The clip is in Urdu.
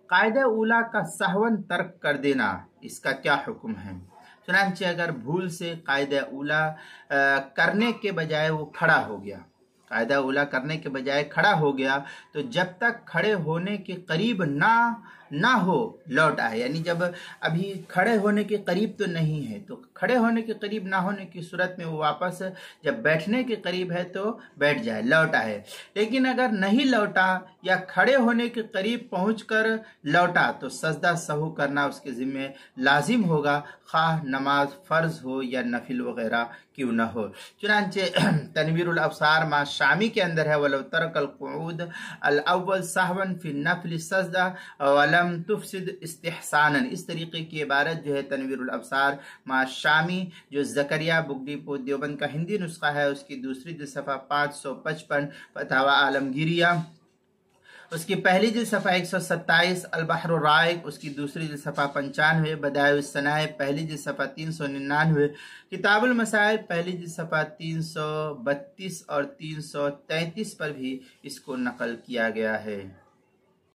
قاعدہ اولا کا سہون ترک کر دینا اس کا کیا حکم ہے؟ چنانچہ اگر بھول سے قاعدہ اولا کرنے کے بجائے وہ کھڑا ہو گیا، قاعدہ اولا کرنے کے بجائے کھڑا ہو گیا، تو جب تک کھڑے ہونے کے قریب نہ ہو لوٹ آئے، یعنی جب ابھی کھڑے ہونے کے قریب تو نہیں ہے، تو کھڑے ہونے کے قریب نہ ہونے کی صورت میں وہ واپس جب بیٹھنے کے قریب ہے تو بیٹھ جائے، لوٹ آئے۔ لیکن اگر نہیں لوٹا یا کھڑے ہونے کے قریب پہنچ کر لوٹا تو سجدہ سہو کرنا اس کے ذمہ لازم ہوگا، خواہ نماز فرض ہو یا نفل وغیرہ کیوں نہ ہو۔ چنانچہ تنویر الابصار ما شامی کے اندر ہے وَلَوْ تَرَكَ الْقُعُودَ الْأَوَّلِ سَهْوًا فِي النَّفْلِ سَجْدَةً وَلَمْ تُفْسِدْ اسْتِحْسَانًا، اس طریقے کی عبارت جو ہے تنویر الابصار ما شامی جو زکریا بگٹی پور دیوبند کا ہندی نسخہ ہے اس کی دوسری جلد صفحہ 555 فتاوی عالمگیریہ، اس کی پہلی جلد صفحہ 127 البحر الرائق، اس کی دوسری جلد صفحہ 95 بدائع الصنائع پہلی جلد صفحہ 399 کتاب المسائل پہلی جلد صفحہ 332 اور 333 پر بھی اس کو نقل کیا گیا ہے۔